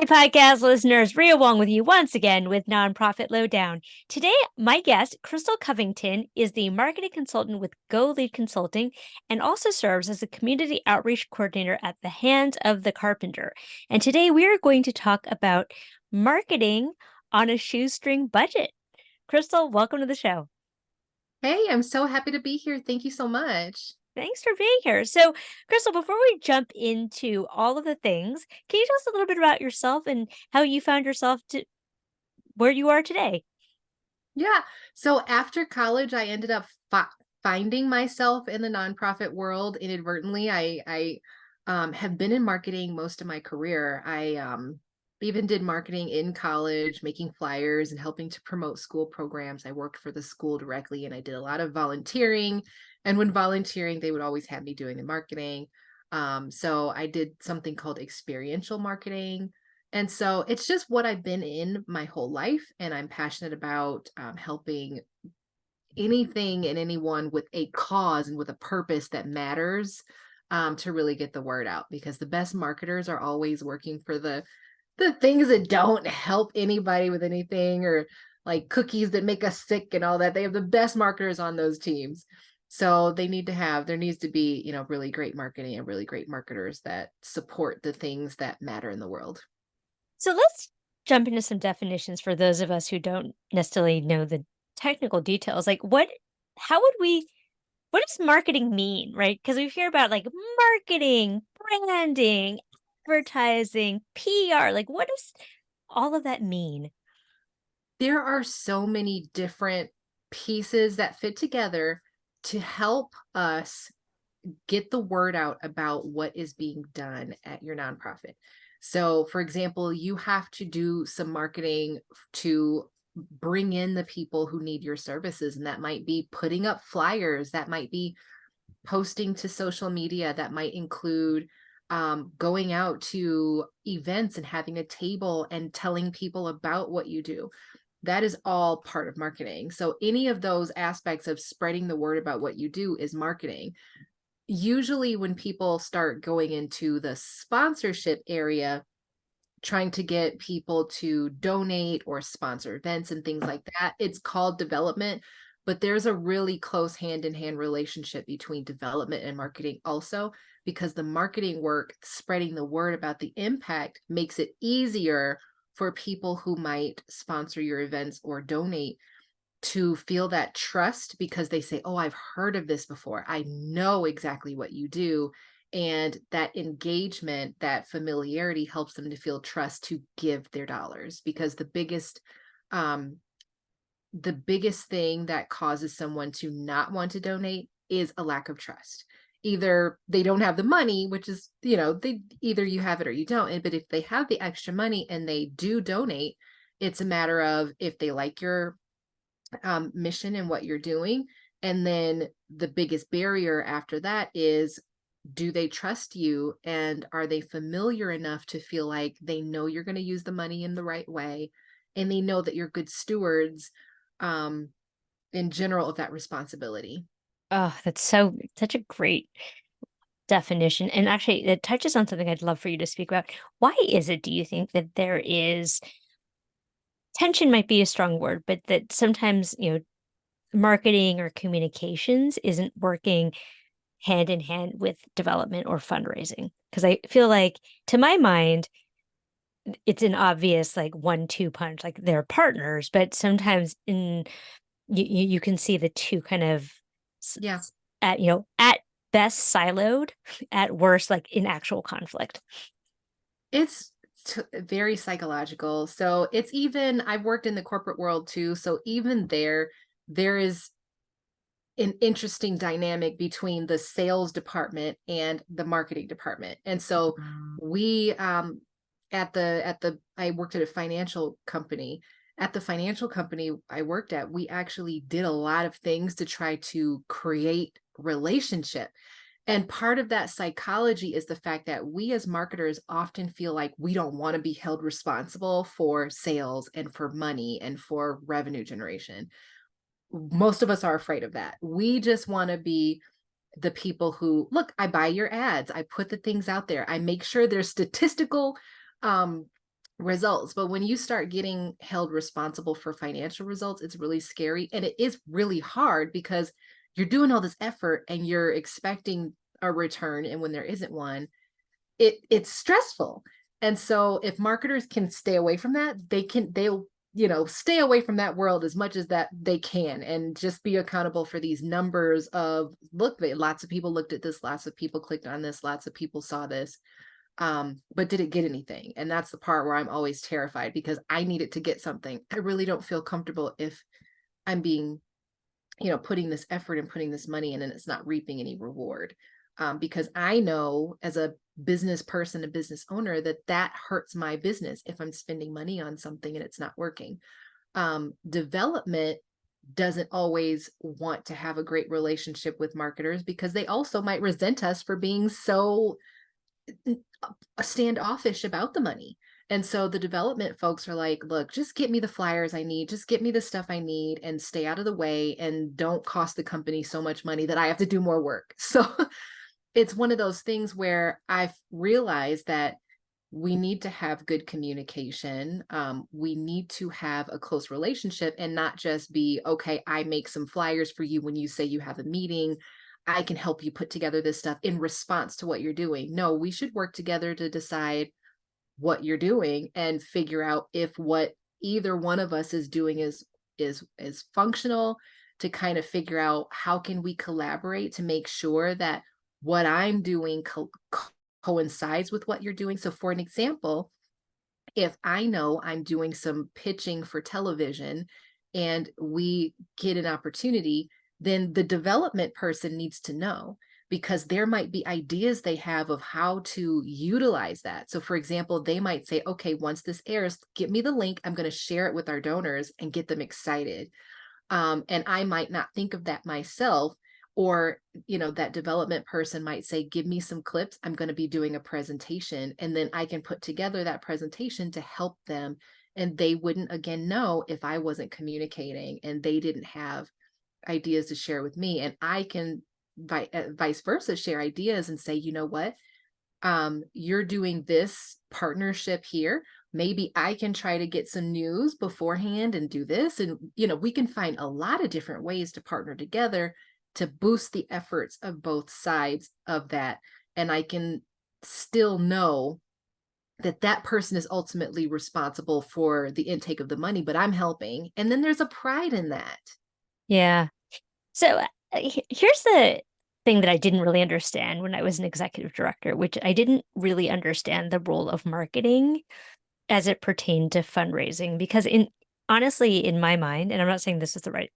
Podcast listeners, Ria Wong with you once again with Nonprofit Lowdown. Today, my guest, Krystal Covington, is the marketing consultant with Go Lead Consulting and also serves as a community outreach coordinator at the Hands of the Carpenter. And today we are going to talk about marketing on a shoestring budget. Krystal, welcome to the show. Hey, I'm so happy to be here. Thank you so much. Thanks for being here. So, Krystal, before we jump into all of the things, can you tell us a little bit about yourself and how you found yourself to where you are today? Yeah. So after college, I ended up finding myself in the nonprofit world inadvertently. I have been in marketing most of my career. I even did marketing in college, making flyers and helping to promote school programs. I worked for the school directly and I did a lot of volunteering. And when volunteering, they would always have me doing the marketing. So I did something called experiential marketing. And so it's just what I've been in my whole life. And I'm passionate about helping anything and anyone with a cause and with a purpose that matters, to really get the word out, because the best marketers are always working for the things that don't help anybody with anything, or like cookies that make us sick and all that. They have the best marketers on those teams. So there needs to be, really great marketing and really great marketers that support the things that matter in the world. So let's jump into some definitions for those of us who don't necessarily know the technical details. How would we, what does marketing mean, right? Because we hear about like marketing, branding, advertising, PR. Like, what does all of that mean? There are so many different pieces that fit together to help us get the word out about what is being done at your nonprofit. So, for example, you have to do some marketing to bring in the people who need your services. And that might be putting up flyers, that might be posting to social media, that might include going out to events and having a table and telling people about what you do. That is all part of marketing. So any of those aspects of spreading the word about what you do is marketing. Usually when people start going into the sponsorship area, trying to get people to donate or sponsor events and things like that, it's called development. But there's a really close hand-in-hand relationship between development and marketing also, because the marketing work, spreading the word about the impact, makes it easier for people who might sponsor your events or donate to feel that trust, because they say, oh, I've heard of this before. I know exactly what you do. And that engagement, that familiarity helps them to feel trust to give their dollars, because um, the biggest thing that causes someone to not want to donate is a lack of trust. Either they don't have the money, which is, they either you have it or you don't. But if they have the extra money and they do donate, it's a matter of if they like your mission and what you're doing. And then the biggest barrier after that is, do they trust you, and are they familiar enough to feel like they know you're going to use the money in the right way, and they know that you're good stewards, um, in general, of that responsibility. Oh, that's such a great definition. And actually, it touches on something I'd love for you to speak about. Why is it, do you think, that there is tension might be a strong word, but that sometimes, marketing or communications isn't working hand in hand with development or fundraising? Because I feel like, to my mind, it's an obvious like 1-2 punch, like they're partners, but sometimes you can see the two kind of Yeah, at best siloed, at worst like in actual conflict. it's very psychological. So it's even, I've worked in the corporate world too. So even there is an interesting dynamic between the sales department and the marketing department. And so we at the I worked at a financial company. At the financial company I worked at, we actually did a lot of things to try to create relationship. And part of that psychology is the fact that we as marketers often feel like we don't want to be held responsible for sales and for money and for revenue generation. Most of us are afraid of that. We just want to be the people who, look, I buy your ads, I put the things out there, I make sure there's statistical um results. But when you start getting held responsible for financial results, it's really scary. And it is really hard because you're doing all this effort and you're expecting a return. And when there isn't one, it's stressful. And so if marketers can stay away from that, they'll, stay away from that world as much as that they can, and just be accountable for these numbers of, look, lots of people looked at this, lots of people clicked on this, lots of people saw this. But did it get anything? And that's the part where I'm always terrified, because I need it to get something. I really don't feel comfortable if I'm being, putting this effort and putting this money in and it's not reaping any reward. Because I know as a business person, a business owner, that hurts my business if I'm spending money on something and it's not working. Development doesn't always want to have a great relationship with marketers, because they also might resent us for being so standoffish about the money. And so the development folks are like, look, just get me the flyers I need, just get me the stuff I need, and stay out of the way, and don't cost the company so much money that I have to do more work. So it's one of those things where I've realized that we need to have good communication. We need to have a close relationship, and not just be, okay, I make some flyers for you when you say you have a meeting. I can help you put together this stuff in response to what you're doing. No, we should work together to decide what you're doing and figure out if what either one of us is doing is functional, to kind of figure out how can we collaborate to make sure that what I'm doing coincides with what you're doing. So for an example, if I know I'm doing some pitching for television and we get an opportunity, then the development person needs to know, because there might be ideas they have of how to utilize that. So for example, they might say, okay, once this airs, give me the link. I'm going to share it with our donors and get them excited. And I might not think of that myself. Or, that development person might say, give me some clips. I'm going to be doing a presentation. And then I can put together that presentation to help them. And they wouldn't, again, know if I wasn't communicating and they didn't have ideas to share with me. And I can vice versa share ideas and say, you know what, you're doing this partnership here. Maybe I can try to get some news beforehand and do this. And, we can find a lot of different ways to partner together to boost the efforts of both sides of that. And I can still know that that person is ultimately responsible for the intake of the money, but I'm helping. And then there's a pride in that. Yeah. So here's the thing that I didn't really understand when I was an executive director, which I didn't really understand the role of marketing as it pertained to fundraising. Because honestly, in my mind, and I'm not saying this is the right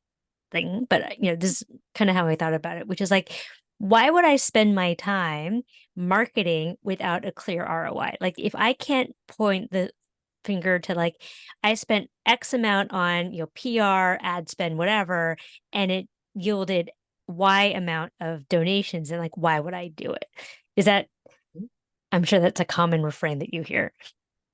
thing, but this is kind of how I thought about it, which is like, why would I spend my time marketing without a clear ROI? Like, if I can't point the finger to, like, I spent X amount on, PR, ad spend, whatever, and it yielded Y amount of donations, and like, why would I do it? Is that, I'm sure that's a common refrain that you hear.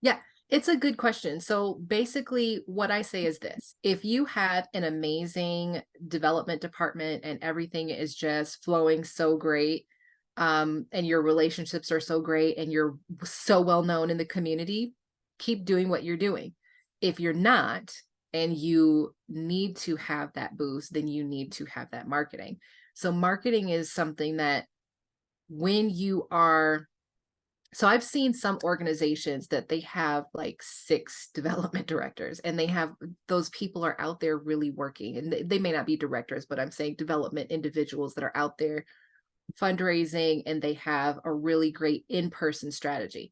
Yeah, it's a good question. So basically, what I say is this: if you have an amazing development department and everything is just flowing so great, and your relationships are so great and you're so well known in the community, keep doing what you're doing. If you're not, and you need to have that boost, then you need to have that marketing. So marketing is something that when you are, so I've seen some organizations that they have like 6 development directors, and they have, those people are out there really working, and they may not be directors, but I'm saying development individuals that are out there fundraising, and they have a really great in-person strategy.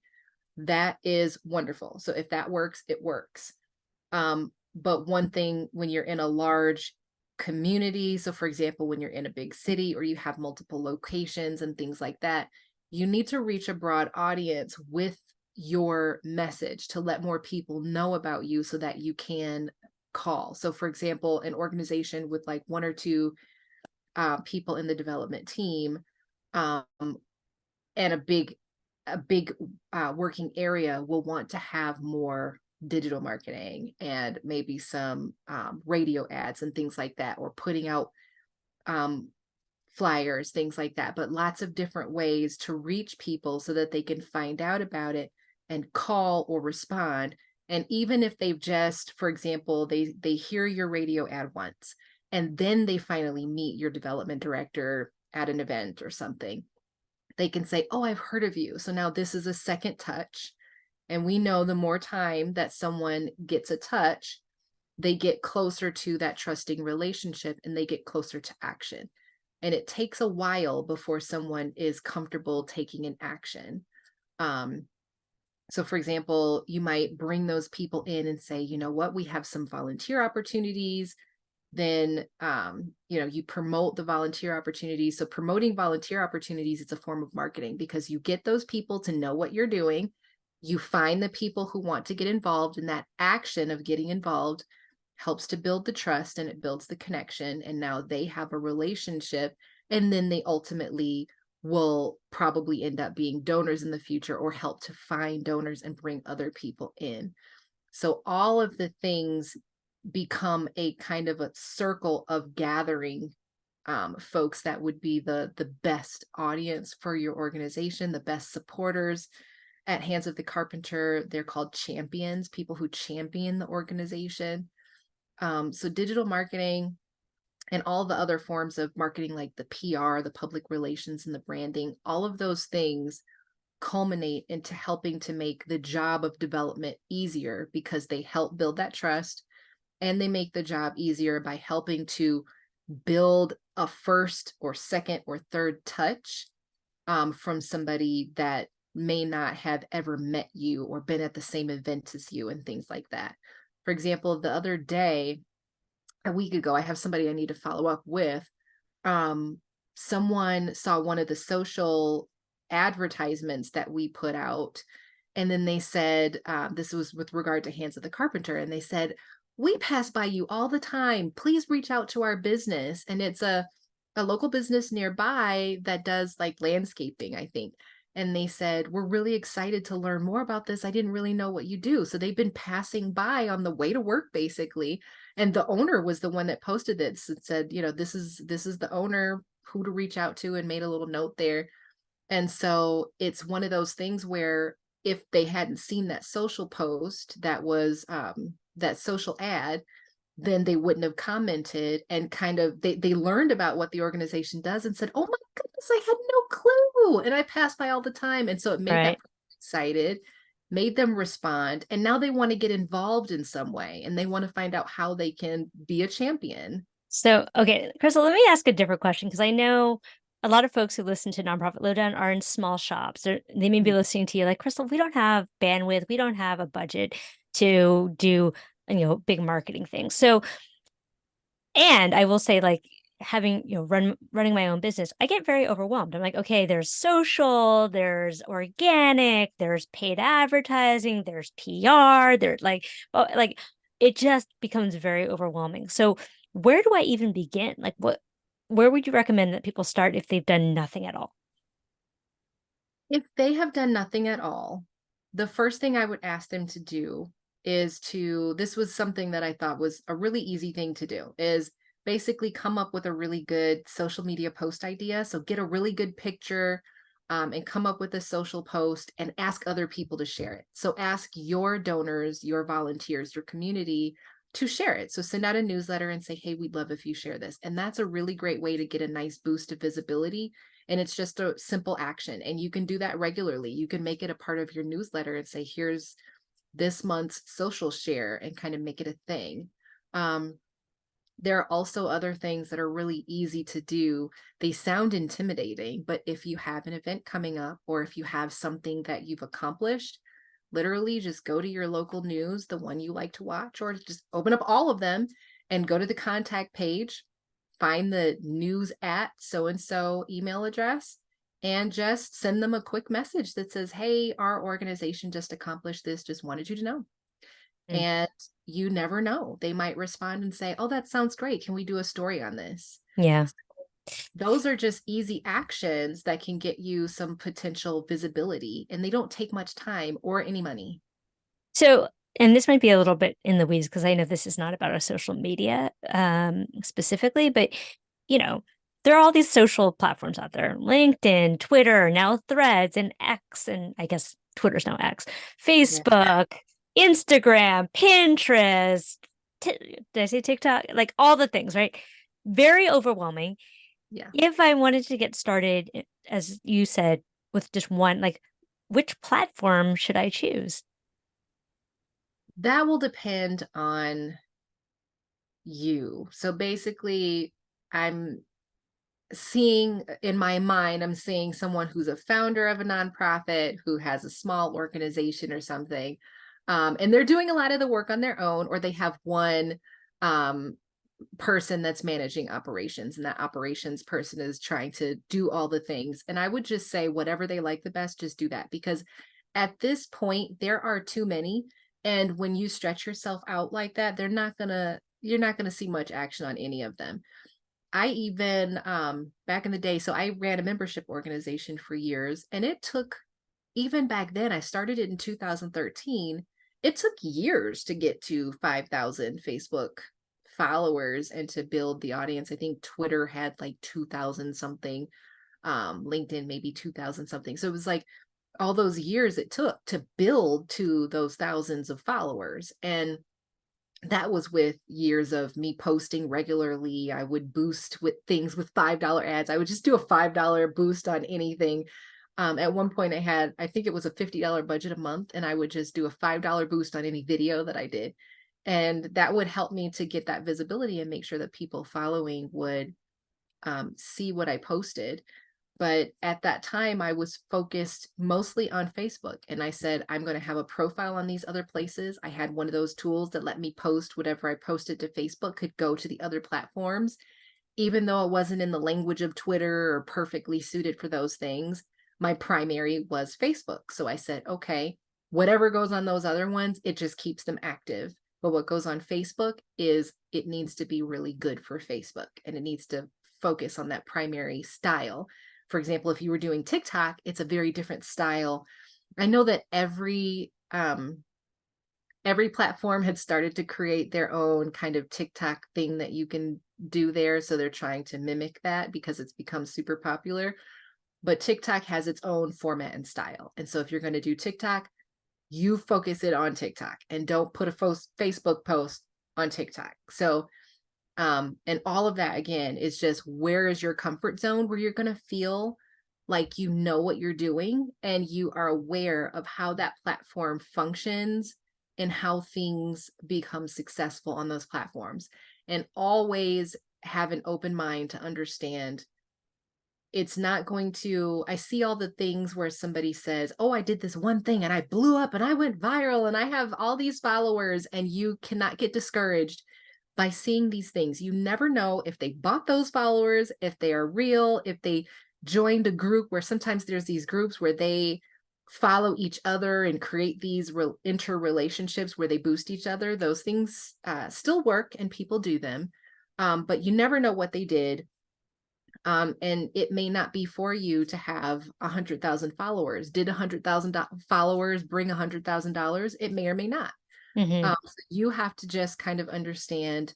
That is wonderful. So if that works, it works. But one thing, when you're in a large community, so for example, when you're in a big city or you have multiple locations and things like that, you need to reach a broad audience with your message to let more people know about you so that you can call. So for example, an organization with like 1 or 2 people in the development team, and a big working area will want to have more digital marketing and maybe some radio ads and things like that, or putting out flyers, things like that, but lots of different ways to reach people so that they can find out about it and call or respond. And even if they've just, for example, they hear your radio ad once, and then they finally meet your development director at an event or something, they can say, oh, I've heard of you. So now this is a second touch. And we know the more time that someone gets a touch, they get closer to that trusting relationship and they get closer to action. And it takes a while before someone is comfortable taking an action. So for example, you might bring those people in and say, you know what, we have some volunteer opportunities. Then you promote the volunteer opportunities. So promoting volunteer opportunities is a form of marketing, because you get those people to know what you're doing. You find the people who want to get involved, and that action of getting involved helps to build the trust, and it builds the connection, and now they have a relationship, and then they ultimately will probably end up being donors in the future, or help to find donors and bring other people in. So all of the things become a kind of a circle of gathering folks that would be the best audience for your organization, the best supporters. At Hands of the Carpenter, they're called champions, people who champion the organization. So digital marketing and all the other forms of marketing, like the PR, the public relations, and the branding, all of those things culminate into helping to make the job of development easier, because they help build that trust, and they make the job easier by helping to build a first or second or third touch from somebody that may not have ever met you or been at the same event as you, and things like that. For example, the other day, a week ago, I have somebody I need to follow up with. Someone saw one of the social advertisements that we put out, and then they said, this was with regard to Hands of the Carpenter, and they said, we pass by you all the time. Please reach out to our business. And it's a local business nearby that does like landscaping, I think. And they said, we're really excited to learn more about this. I didn't really know what you do. So they've been passing by on the way to work, basically. And the owner was the one that posted this and said, this is the owner, who to reach out to, and made a little note there. And so it's one of those things where if they hadn't seen that social post, that was that social ad, then they wouldn't have commented, and kind of they learned about what the organization does and said, oh my goodness, I had no clue, and I pass by all the time. And so it made that person excited, made them respond, and now they want to get involved in some way, and they want to find out how they can be a champion. So, okay, Krystal, let me ask a different question, because I know a lot of folks who listen to Nonprofit Lowdown are in small shops. They may be listening to you like, Krystal, we don't have bandwidth, we don't have a budget to do, big marketing things. So, and I will say, like, having, running my own business, I get very overwhelmed. I'm like, okay, there's social, there's organic, there's paid advertising, there's PR, there's like, oh, like it just becomes very overwhelming. So where do I even begin? Like, where would you recommend that people start if they've done nothing at all? If they have done nothing at all, the first thing I would ask them to do is this was something that I thought was a really easy thing to do, is basically come up with a really good social media post idea. So get a really good picture, and come up with a social post and ask other people to share it. So ask your donors, your volunteers, your community to share it. So send out a newsletter and say, hey, we'd love if you share this. And that's a really great way to get a nice boost of visibility. And it's just a simple action. And you can do that regularly. You can make it a part of your newsletter and say, here's this month's social share, and kind of make it a thing. There are also other things that are really easy to do. They sound intimidating, but if you have an event coming up, or if you have something that you've accomplished, literally just go to your local news, the one you like to watch, or just open up all of them and go to the contact page, find the news at so-and-so email address, and just send them a quick message that says, hey, our organization just accomplished this, just wanted you to know. And you never know, they might respond and say, oh, that sounds great, can we do a story on this? Yeah. Those are just easy actions that can get you some potential visibility, and they don't take much time or any money. So, and this might be a little bit in the weeds, because I know this is not about a social media specifically, but there are all these social platforms out there: LinkedIn, Twitter, now Threads, and X, and I guess Twitter's now X, Facebook. Instagram, Pinterest, did I say TikTok? Like all the things, right? Very overwhelming. Yeah. If I wanted to get started, as you said, with just one, like which platform should I choose? That will depend on you. So basically, I'm seeing in my mind, I'm seeing someone who's a founder of a nonprofit, who has a small organization or something. And they're doing a lot of the work on their own, or they have one um, person that's managing operations, and that operations person is trying to do all the things. And I would just say, whatever they like the best, just do that. Because at this point, there are too many. And when you stretch yourself out like that, you're not gonna see much action on any of them. I even back in the day, so I ran a membership organization for years, and it took, even back then, I started it in 2013. It took years to get to 5,000 Facebook followers and to build the audience. I think Twitter had like 2,000 something, LinkedIn maybe 2,000 something. So it was like all those years it took to build to those thousands of followers. And that was with years of me posting regularly. I would boost with things with $5 ads. I would just do a $5 boost on anything. At one point I think it was a $50 budget a month, and I would just do a $5 boost on any video that I did. And that would help me to get that visibility and make sure that people following would see what I posted. But at that time, I was focused mostly on Facebook. And I said, I'm going to have a profile on these other places. I had one of those tools that let me post whatever I posted to Facebook could go to the other platforms, even though it wasn't in the language of Twitter or perfectly suited for those things. My primary was Facebook. So I said, okay, whatever goes on those other ones, it just keeps them active. But what goes on Facebook is it needs to be really good for Facebook, and it needs to focus on that primary style. For example, if you were doing TikTok, it's a very different style. I know that every platform had started to create their own kind of TikTok thing that you can do there. So they're trying to mimic that because it's become super popular. But TikTok has its own format and style. And so if you're going to do TikTok, you focus it on TikTok and don't put a Facebook post on TikTok. So and all of that again is just, where is your comfort zone where you're going to feel like you know what you're doing and you are aware of how that platform functions and how things become successful on those platforms. And always have an open mind to understand it's not going to, I see all the things where somebody says, oh, I did this one thing and I blew up and I went viral and I have all these followers, and you cannot get discouraged by seeing these things. You never know if they bought those followers, if they are real, if they joined a group, where sometimes there's these groups where they follow each other and create these interrelationships where they boost each other. Those things still work and people do them. But you never know what they did. And it may not be for you to have 100,000 followers. Did 100,000 followers bring $100,000? It may or may not. Mm-hmm. So you have to just kind of understand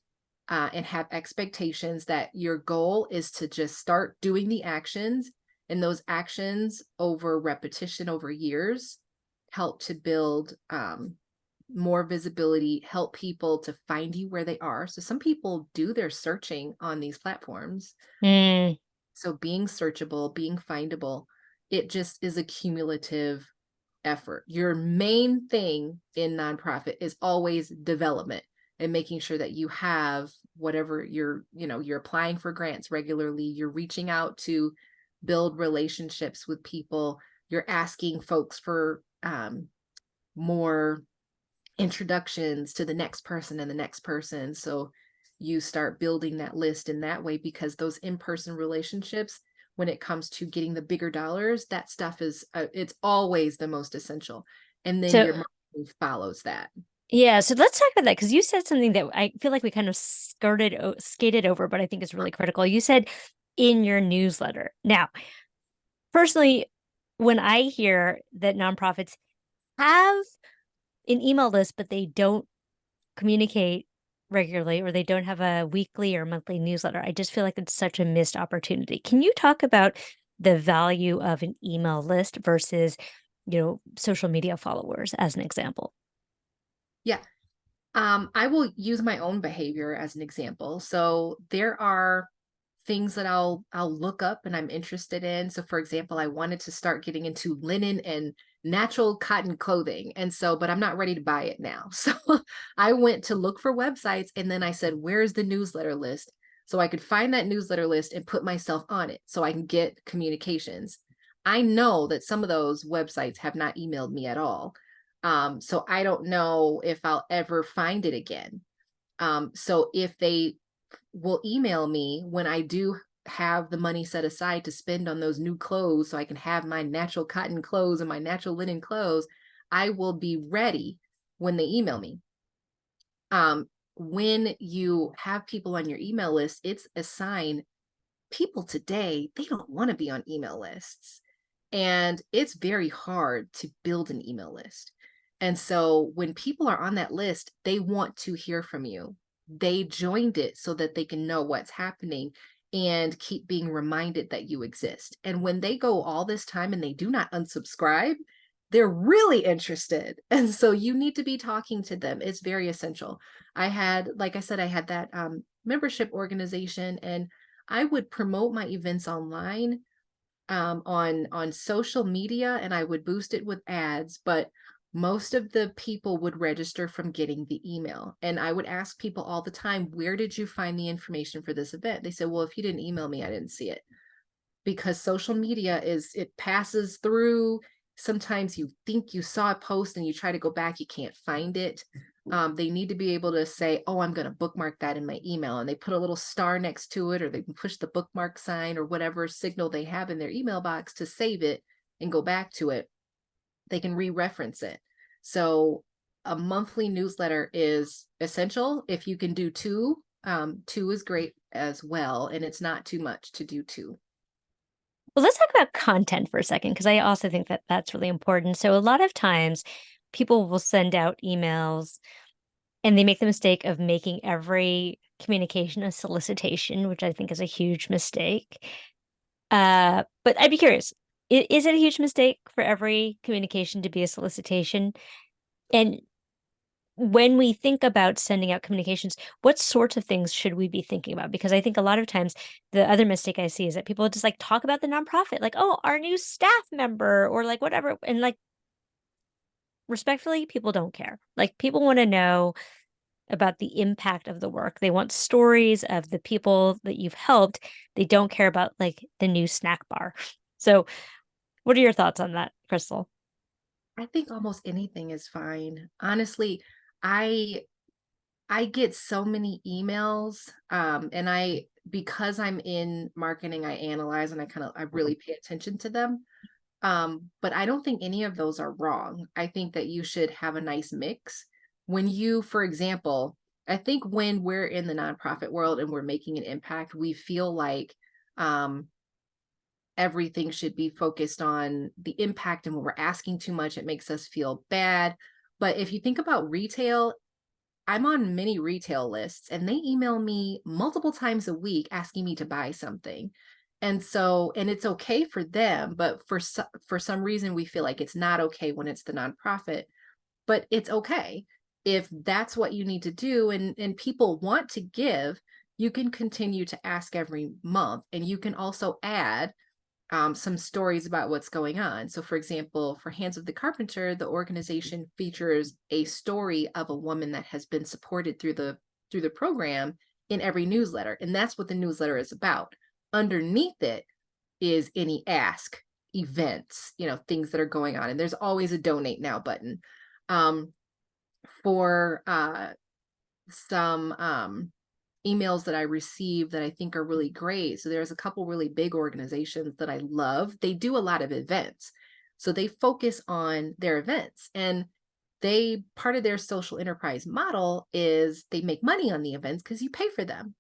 and have expectations that your goal is to just start doing the actions, and those actions over repetition over years help to build more visibility, help people to find you where they are. So some people do their searching on these platforms. Mm. So being searchable, being findable, it just is a cumulative effort. Your main thing in nonprofit is always development and making sure that you have whatever you're applying for grants regularly, you're reaching out to build relationships with people, you're asking folks for more introductions to the next person and the next person. So you start building that list in that way, because those in-person relationships, when it comes to getting the bigger dollars, that stuff is it's always the most essential. And then So your marketing follows that. yeah, so let's talk about that, because you said something that I feel like we kind of skated over, but I think is really critical. You said in your newsletter. Now, personally, when I hear that nonprofits have an email list, but they don't communicate regularly, or they don't have a weekly or monthly newsletter, I just feel like it's such a missed opportunity. Can you talk about the value of an email list versus, social media followers as an example? Yeah. I will use my own behavior as an example. So there are things that I'll look up and I'm interested in. So for example, I wanted to start getting into linen and natural cotton clothing. And so, but I'm not ready to buy it now. So I went to look for websites and then I said, where's the newsletter list? So I could find that newsletter list and put myself on it so I can get communications. I know that some of those websites have not emailed me at all. So I don't know if I'll ever find it again. So if they will email me when I do have the money set aside to spend on those new clothes so I can have my natural cotton clothes and my natural linen clothes, I will be ready when they email me. When you have people on your email list, it's a sign people today, they don't want to be on email lists. And it's very hard to build an email list. And so when people are on that list, they want to hear from you. They joined it so that they can know what's happening and keep being reminded that you exist. And when they go all this time and they do not unsubscribe, they're really interested. And so you need to be talking to them. It's very essential. I had, like I said, I had that membership organization, and I would promote my events online on social media, and I would boost it with ads, but most of the people would register from getting the email. And I would ask people all the time, where did you find the information for this event? They said, well, if you didn't email me, I didn't see it. Because social media it passes through. Sometimes you think you saw a post and you try to go back, you can't find it. They need to be able to say, oh, I'm going to bookmark that in my email. And they put a little star next to it, or they can push the bookmark sign or whatever signal they have in their email box to save it and go back to it. They can re-reference it. So a monthly newsletter is essential. If you can do two, two is great as well. And it's not too much to do two. Well, let's talk about content for a second, because I also think that that's really important. So a lot of times people will send out emails and they make the mistake of making every communication a solicitation, which I think is a huge mistake. But I'd be curious, is it a huge mistake for every communication to be a solicitation? And when we think about sending out communications, what sorts of things should we be thinking about? Because I think a lot of times the other mistake I see is that people just like talk about the nonprofit, like, oh, our new staff member, or like whatever. And like, respectfully, people don't care. Like, people want to know about the impact of the work. They want stories of the people that you've helped. They don't care about like the new snack bar. So, what are your thoughts on that, Krystal? I think almost anything is fine. Honestly, I I get so many emails, and because I'm in marketing, I analyze and I really pay attention to them. But I don't think any of those are wrong. I think that you should have a nice mix. When you, for example, I think when we're in the nonprofit world and we're making an impact, we feel like um, everything should be focused on the impact. And when we're asking too much, it makes us feel bad. But if you think about retail, I'm on many retail lists and they email me multiple times a week asking me to buy something. And so, and it's okay for them, but for some reason we feel like it's not okay when it's the nonprofit, but it's okay if that's what you need to do, and people want to give, you can continue to ask every month, and you can also add some stories about what's going on. So, for example, for Hands of the Carpenter, the organization features a story of a woman that has been supported through the program in every newsletter, and that's what the newsletter is about. Underneath it is any ask events, things that are going on, and there's always a donate now button. For some emails that I receive that I think are really great. So there's a couple really big organizations that I love. They do a lot of events. So they focus on their events, and they part of their social enterprise model is they make money on the events because you pay for them.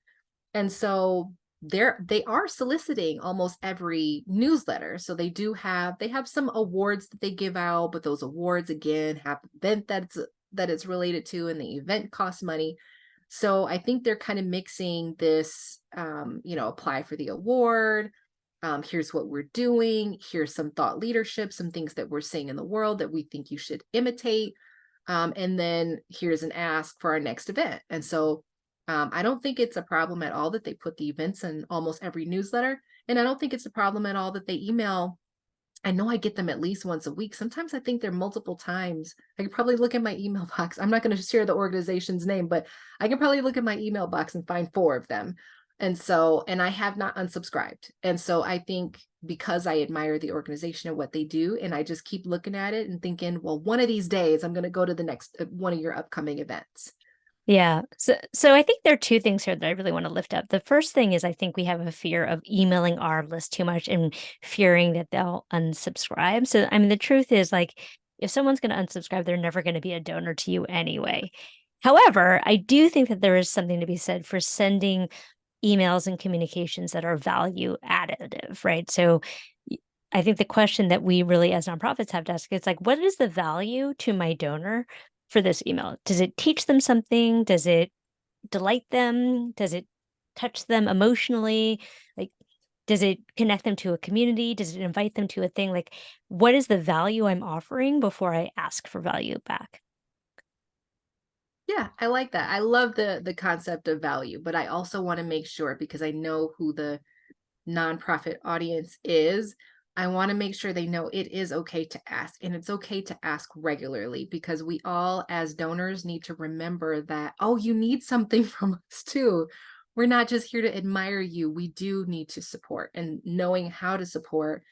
And so they are soliciting almost every newsletter. So they have some awards that they give out, but those awards again have event that it's related to, and the event costs money. So I think they're kind of mixing this, apply for the award. Here's what we're doing. Here's some thought leadership, some things that we're seeing in the world that we think you should imitate. And then here's an ask for our next event. And so I don't think it's a problem at all that they put the events in almost every newsletter. And I don't think it's a problem at all that they email. I know I get them at least once a week. Sometimes I think they're multiple times. I could probably look at my email box. I'm not going to share the organization's name, but I can probably look at my email box and find 4 of them. And so, and I have not unsubscribed. And so I think because I admire the organization and what they do, and I just keep looking at it and thinking, well, one of these days I'm going to go to the next one of your upcoming events. Yeah. So I think there are two things here that I really want to lift up. The first thing is I think we have a fear of emailing our list too much and fearing that they'll unsubscribe. So I mean the truth is like if someone's going to unsubscribe, they're never going to be a donor to you anyway. However, I do think that there is something to be said for sending emails and communications that are value additive, right? So I think the question that we really as nonprofits have to ask is like, what is the value to my donor for this email? Does it teach them something? Does it delight them? Does it touch them emotionally? Like, does it connect them to a community? Does it invite them to a thing? Like, what is the value I'm offering before I ask for value back? Yeah, I like that. I love the concept of value, but I also want to make sure because I know who the nonprofit audience is. I want to make sure they know it is okay to ask, and it's okay to ask regularly because we all as donors need to remember that, oh, you need something from us too. We're not just here to admire you. We do need to support, and knowing how to support,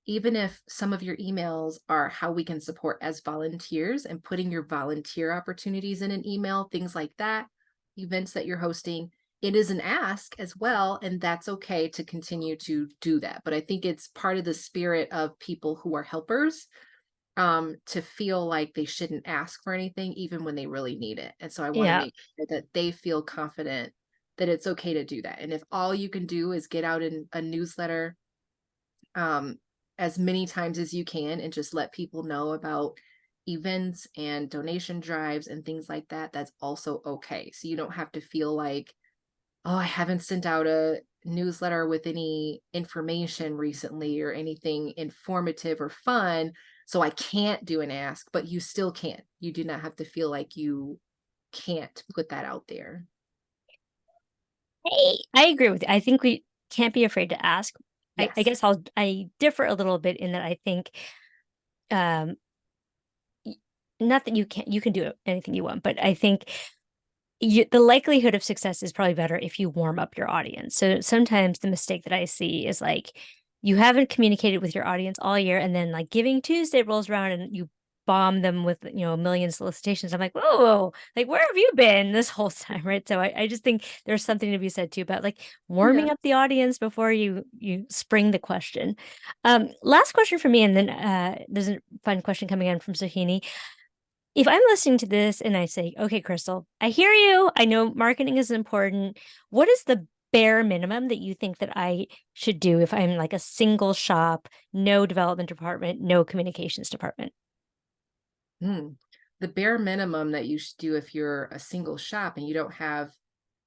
even if some of your emails are how we can support as volunteers and putting your volunteer opportunities in an email, things like that, events that you're hosting, it is an ask as well. And that's okay to continue to do that. But I think it's part of the spirit of people who are helpers to feel like they shouldn't ask for anything, even when they really need it. And so I want to Yeah. make sure that they feel confident that it's okay to do that. And if all you can do is get out in a newsletter, um, as many times as you can and just let people know about events and donation drives and things like that, that's also okay. So you don't have to feel like, oh, I haven't sent out a newsletter with any information recently or anything informative or fun. So I can't do an ask, but you still can. You do not have to feel like you can't put that out there. Hey, I agree with you. I think we can't be afraid to ask. I Yes. guess I differ a little bit in that I think um y- not that you can do anything you want, but I think the likelihood of success is probably better if you warm up your audience. So sometimes the mistake that I see is like you haven't communicated with your audience all year, and then like Giving Tuesday rolls around and you bomb them with a million solicitations. I'm like, whoa, like where have you been this whole time, right? So I just think there's something to be said too about like Yeah. warming up the audience before you spring the question. Last question for me, and then there's a fun question coming in from Sohini. If I'm listening to this and I say, okay, Krystal, I hear you. I know marketing is important. What is the bare minimum that you think that I should do if I'm like a single shop, no development department, no communications department? Hmm. The bare minimum that you should do if you're a single shop and you don't have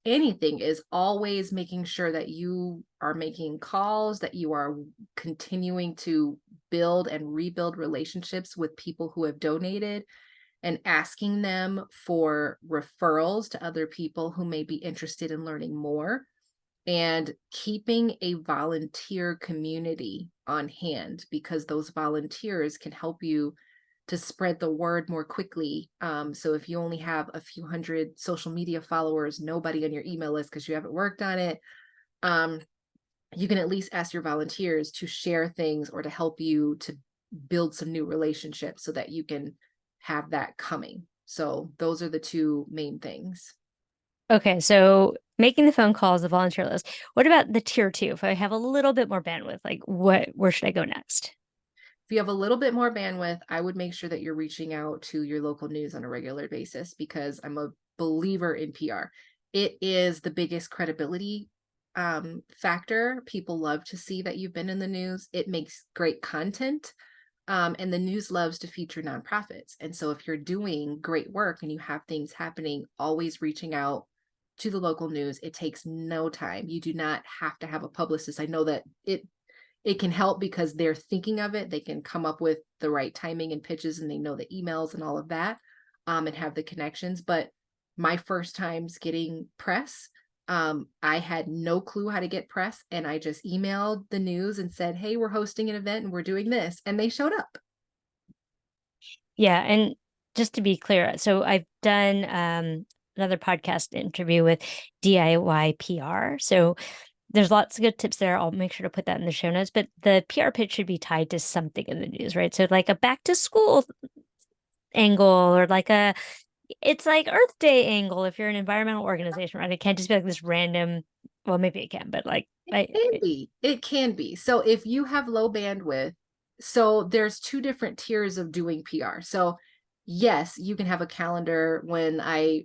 anything is always making sure that you are making calls, that you are continuing to build and rebuild relationships with people who have donated and asking them for referrals to other people who may be interested in learning more and keeping a volunteer community on hand because those volunteers can help you to spread the word more quickly. So if you only have a few hundred social media followers, nobody on your email list because you haven't worked on it, um, you can at least ask your volunteers to share things or to help you to build some new relationships so that you can have that coming. So those are the two main things. Okay, so making the phone calls, the volunteer list. What about the tier two? If I have a little bit more bandwidth, like where should I go next? If you have a little bit more bandwidth, I would make sure that you're reaching out to your local news on a regular basis because I'm a believer in PR. It is the biggest credibility factor. People love to see that you've been in the news. It makes great content. And the news loves to feature nonprofits. And so if you're doing great work and you have things happening, always reaching out to the local news. It takes no time. You do not have to have a publicist. I know that it can help because they're thinking of it. They can come up with the right timing and pitches and they know the emails and all of that. and have the connections. But my first times getting press, I had no clue how to get press, and I just emailed the news and said, hey, we're hosting an event and we're doing this, and they showed up. Yeah, and just to be clear, so I've done another podcast interview with DIY PR. So there's lots of good tips there. I'll make sure to put that in the show notes. But the PR pitch should be tied to something in the news, right? So like a back to school angle, or like it's like Earth Day angle if you're an environmental organization, right? It can't just be like this random, well, maybe it can, but like It can be. So if you have low bandwidth, so there's two different tiers of doing PR. So yes, you can have a calendar. When I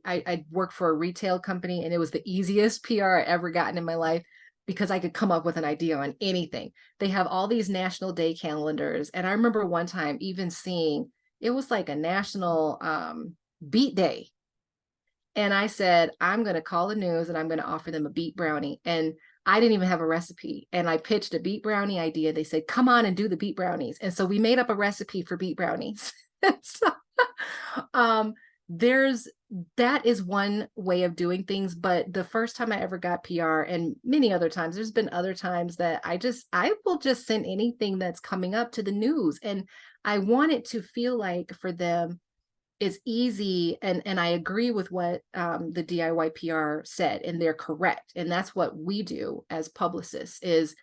worked for a retail company, and it was the easiest PR I ever gotten in my life, because I could come up with an idea on anything. They have all these national day calendars. And I remember one time even seeing, it was like a national beet day. And I said, I'm going to call the news and I'm going to offer them a beet brownie. And I didn't even have a recipe. And I pitched a beet brownie idea. They said, come on and do the beet brownies. And so we made up a recipe for beet brownies. So, um, there's, that is one way of doing things. But the first time I ever got PR, and many other times, there's been other times that I will just send anything that's coming up to the news. And I want it to feel like for them, is easy. And I agree with what the DIY PR said, and they're correct. And that's what we do as publicists, is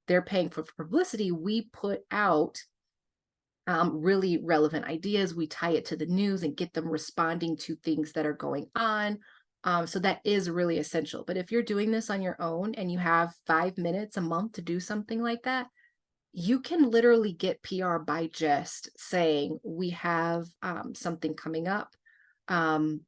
they're paying for publicity. We put out really relevant ideas. We tie it to the news and get them responding to things that are going on. So that is really essential. But if you're doing this on your own and you have 5 minutes a month to do something like that, you can literally get PR by just saying, we have something coming up.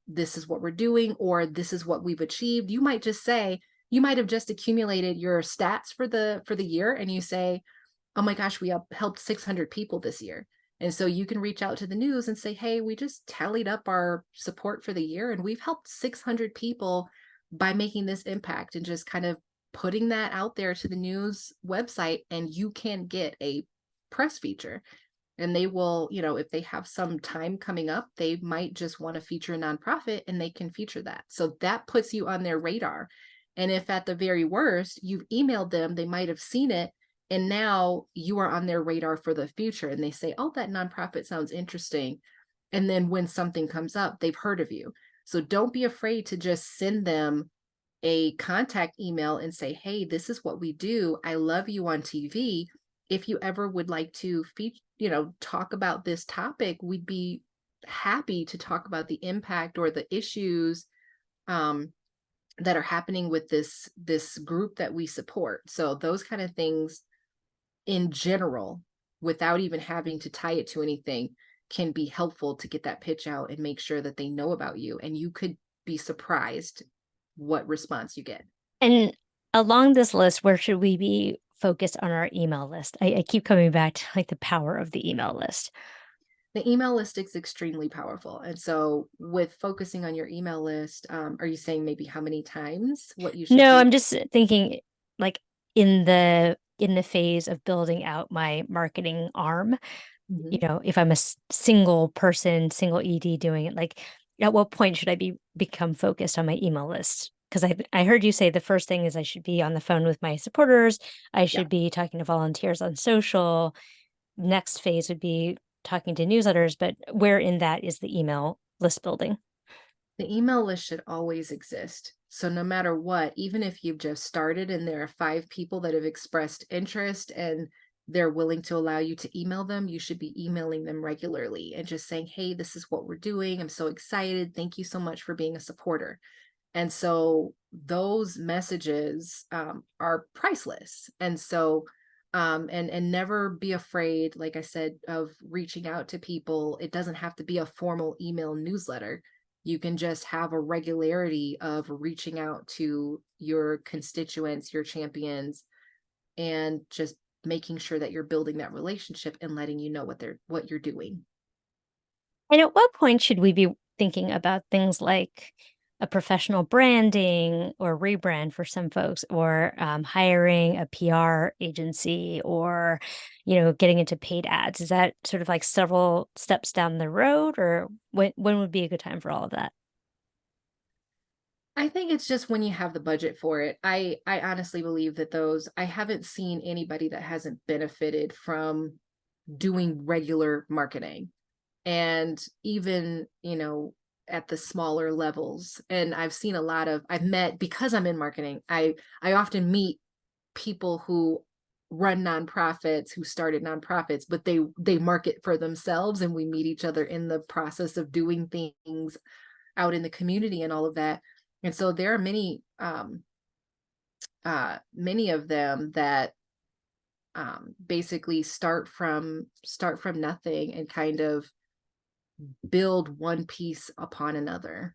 This is what we're doing, or this is what we've achieved. You might just say, you might have just accumulated your stats for the year, and you say, oh my gosh, we helped 600 people this year. And so you can reach out to the news and say, hey, we just tallied up our support for the year, and we've helped 600 people by making this impact, and just kind of putting that out there to the news website. And you can get a press feature. And they will, if they have some time coming up, they might just want to feature a nonprofit, and they can feature that. So that puts you on their radar. And if at the very worst, you've emailed them, they might have seen it, and now you are on their radar for the future. And they say, oh, that nonprofit sounds interesting. And then when something comes up, they've heard of you. So don't be afraid to just send them a contact email and say, hey, this is what we do. I love you on TV. If you ever would like to talk about this topic, we'd be happy to talk about the impact or the issues that are happening with this group that we support. So those kind of things in general, without even having to tie it to anything, can be helpful to get that pitch out and make sure that they know about you. And you could be surprised what response you get. And along this list, where should we be focused on our email list? I keep coming back to like the power of the email list. The email list is extremely powerful. And so with focusing on your email list, are you saying maybe how many times, what you should No, do? I'm just thinking like in the phase of building out my marketing arm, Mhm. if I'm a single person, single ED doing it, like at what point should I become focused on my email list? Because I heard you say the first thing is I should be on the phone with my supporters. I Yeah. should be talking to volunteers on social. Next phase would be talking to newsletters, but where in that is the email list building? The email list should always exist. So no matter what, even if you've just started and there are 5 people that have expressed interest and they're willing to allow you to email them, you should be emailing them regularly and just saying, hey, this is what we're doing. I'm so excited. Thank you so much for being a supporter. And so those messages are priceless. And so and never be afraid, like I said, of reaching out to people. It doesn't have to be a formal email newsletter. You can just have a regularity of reaching out to your constituents, your champions, and just making sure that you're building that relationship and letting you know what you're doing. And at what point should we be thinking about things like a professional branding or rebrand for some folks, or hiring a PR agency, or getting into paid ads? Is that sort of like several steps down the road, or when would be a good time for all of that? I think it's just when you have the budget for it. I honestly believe that those I haven't seen anybody that hasn't benefited from doing regular marketing. And even, at the smaller levels. And I've met, because I'm in marketing, I often meet people who run nonprofits, who started nonprofits, but they market for themselves, and we meet each other in the process of doing things out in the community and all of that. And so there are many of them that basically start from nothing and kind of build one piece upon another.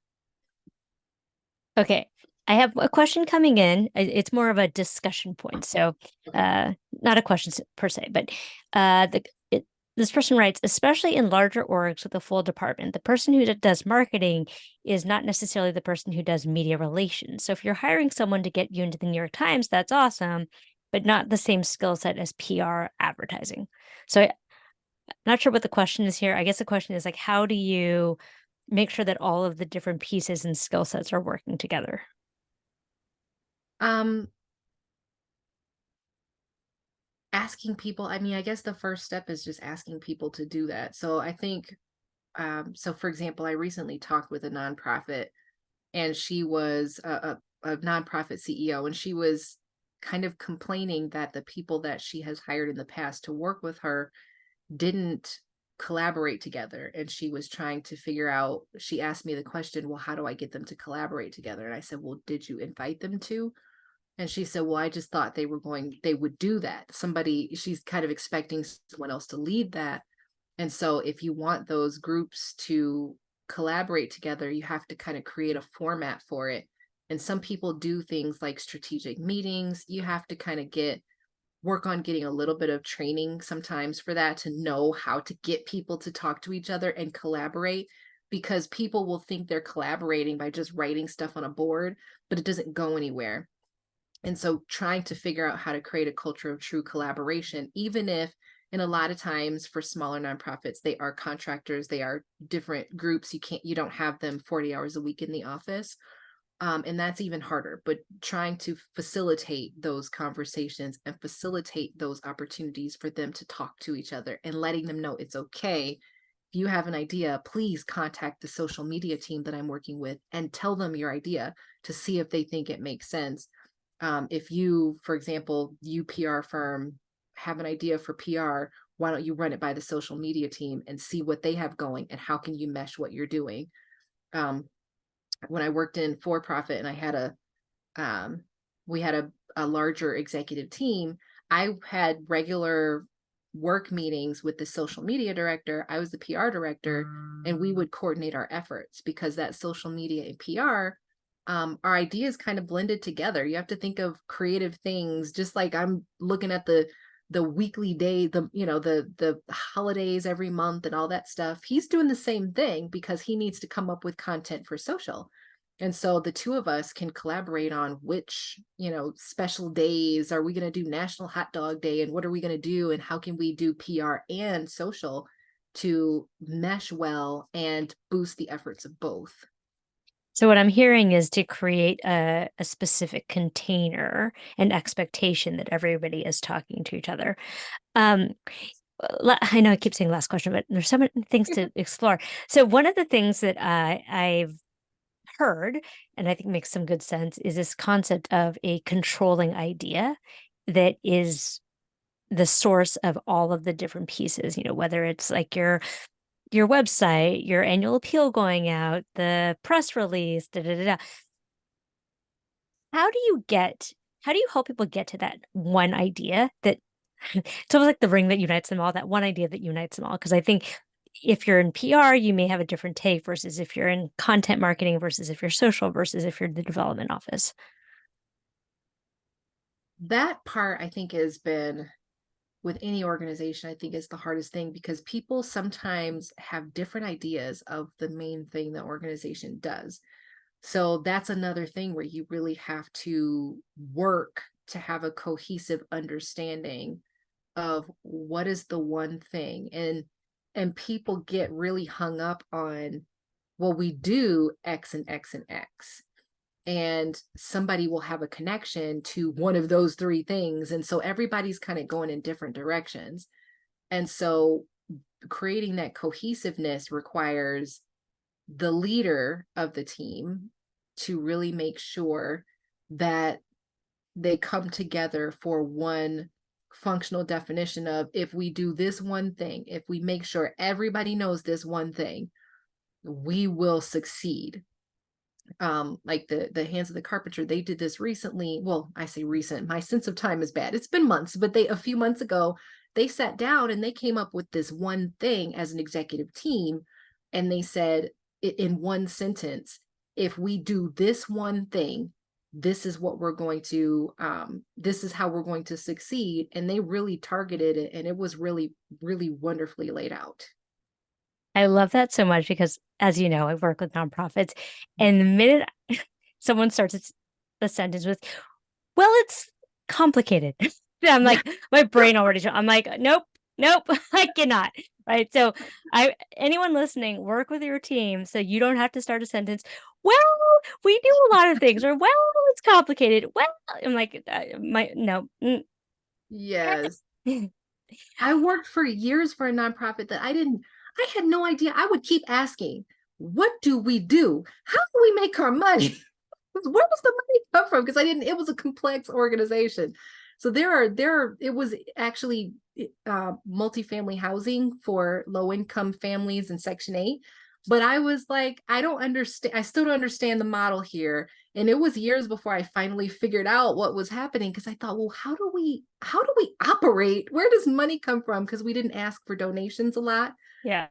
Okay. I have a question coming in. It's more of a discussion point. So, Okay. not a question per se, but this person writes, especially in larger orgs with a full department, the person who does marketing is not necessarily the person who does media relations. So, if you're hiring someone to get you into the New York Times, that's awesome, but not the same skill set as PR advertising. So, I'm not sure what the question is here. I guess the question is like, how do you make sure that all of the different pieces and skill sets are working together? Um, Asking people, I mean, I guess the first step is just asking people to do that. So I think, so for example, I recently talked with a nonprofit, and she was a nonprofit CEO, and she was kind of complaining that the people that she has hired in the past to work with her didn't collaborate together. And she was trying to figure out, she asked me the question, well, how do I get them to collaborate together? And I said, well, did you invite them to? And she said, well, I just thought they would do that. She's kind of expecting someone else to lead that. And so if you want those groups to collaborate together, you have to kind of create a format for it. And some people do things like strategic meetings. You have to kind of work on getting a little bit of training sometimes for that, to know how to get people to talk to each other and collaborate, because people will think they're collaborating by just writing stuff on a board, but it doesn't go anywhere. And so trying to figure out how to create a culture of true collaboration, even if, and a lot of times for smaller nonprofits, they are contractors, they are different groups. You don't have them 40 hours a week in the office. And that's even harder, but trying to facilitate those conversations and facilitate those opportunities for them to talk to each other, and letting them know it's okay. If you have an idea, please contact the social media team that I'm working with and tell them your idea to see if they think it makes sense. If you, for example, you PR firm, have an idea for PR, why don't you run it by the social media team and see what they have going, and how can you mesh what you're doing? Um, when I worked in for profit, and I had we had a larger executive team, I had regular work meetings with the social media director. I was the PR director, and we would coordinate our efforts, because that social media and PR, our ideas kind of blended together. You have to think of creative things, just like I'm looking at the weekly day, the holidays every month and all that stuff. He's doing the same thing, because he needs to come up with content for social. And so the two of us can collaborate on which, special days are we going to do. National Hot Dog Day, and what are we going to do, and how can we do PR and social to mesh well and boost the efforts of both. So what I'm hearing is to create a specific container and expectation that everybody is talking to each other. Um, I know I keep saying last question, but there's so many things to explore. So one of the things that I've heard, and I think makes some good sense, is this concept of a controlling idea that is the source of all of the different pieces, whether it's like your website, your annual appeal going out, the press release, da da da. Da. How do you get how do you help people get to that one idea that it's almost like the ring that unites them all, that one idea that unites them all? Because I think if you're in PR, you may have a different take versus if you're in content marketing versus if you're social versus if you're the development office. That part, I think, has been, with any organization, I think is the hardest thing, because people sometimes have different ideas of the main thing the organization does. So that's another thing where you really have to work to have a cohesive understanding of what is the one thing. And people get really hung up on, well, we do X and X and X. And somebody will have a connection to one of those three things. And so everybody's kind of going in different directions. And so creating that cohesiveness requires the leader of the team to really make sure that they come together for one functional definition of, if we do this one thing, if we make sure everybody knows this one thing, we will succeed. Like the Hands of the Carpenter, they did this recently. Well, I say recent, my sense of time is bad, it's been months, but a few months ago, they sat down and they came up with this one thing as an executive team. And they said in one sentence, if we do this one thing, this is what we're going to, this is how we're going to succeed. And they really targeted it, and it was really, really wonderfully laid out. I love that so much because, as you know, I work with nonprofits, and the minute someone starts a sentence with, well, it's complicated. I'm like, my brain already, I'm like, nope, nope, I cannot. Right. So anyone listening, work with your team so you don't have to start a sentence. Well, we do a lot of things, or well, it's complicated. Well, I'm like, no. Yes. I worked for years for a nonprofit that I had no idea. I would keep asking, what do we do? How do we make our money? Where does the money come from? Because it was a complex organization. So it was actually multifamily housing for low income families in Section 8. But I was like, I don't understand. I still don't understand the model here. And it was years before I finally figured out what was happening, because I thought, well, how do we operate? Where does money come from? Because we didn't ask for donations a lot. Yeah.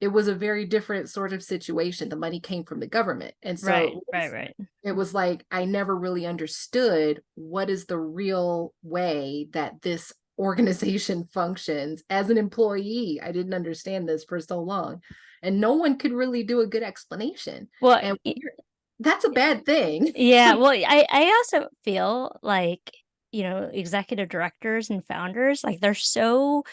It was a very different sort of situation. The money came from the government. And so right. it was like, I never really understood what is the real way that this organization functions as an employee. I didn't understand this for so long, and no one could really do a good explanation. Well, And that's a bad thing. yeah. Well, I also feel like, executive directors and founders, like they're so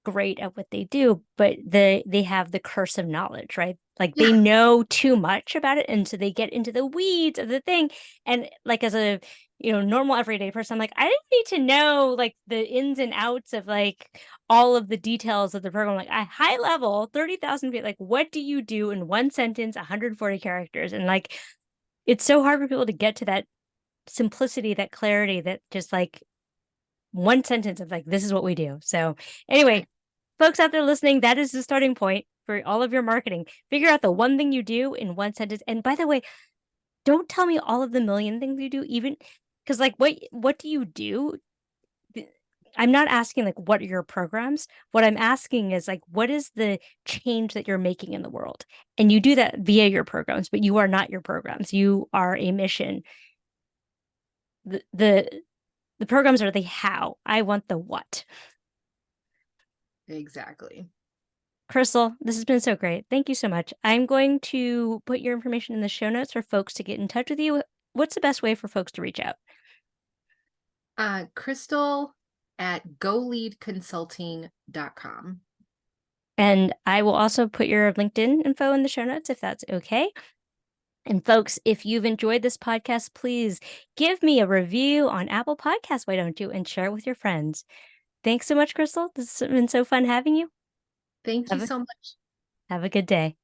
great at what they do, but they have the curse of knowledge, right? Like they Yeah, know too much about it, and so they get into the weeds of the thing. And like as a normal everyday person, I'm like, I didn't need to know like the ins and outs of like all of the details of the program. Like a high level, 30,000 feet, like what do you do in one sentence, 140 characters? And like it's so hard for people to get to that simplicity, that clarity, that just like one sentence of like, this is what we do. So anyway, folks out there listening, that is the starting point for all of your marketing. Figure out the one thing you do in one sentence. And by the way, don't tell me all of the million things you do, even because like what do you do? I'm not asking like what are your programs. What I'm asking is like what is the change that you're making in the world? And you do that via your programs, but you are not your programs. You are a mission. The programs are the how. I want the what. exactly. Krystal, this has been so great. Thank you so much. I'm going to put your information in the show notes for folks to get in touch with you. What's the best way for folks to reach out? Krystal at goleadconsulting.com. And I will also put your LinkedIn info in the show notes if that's okay. And folks, if you've enjoyed this podcast, please give me a review on Apple Podcasts, why don't you, and share it with your friends. Thanks so much, Krystal. This has been so fun having you. Thank you Have a, so much. have a good day.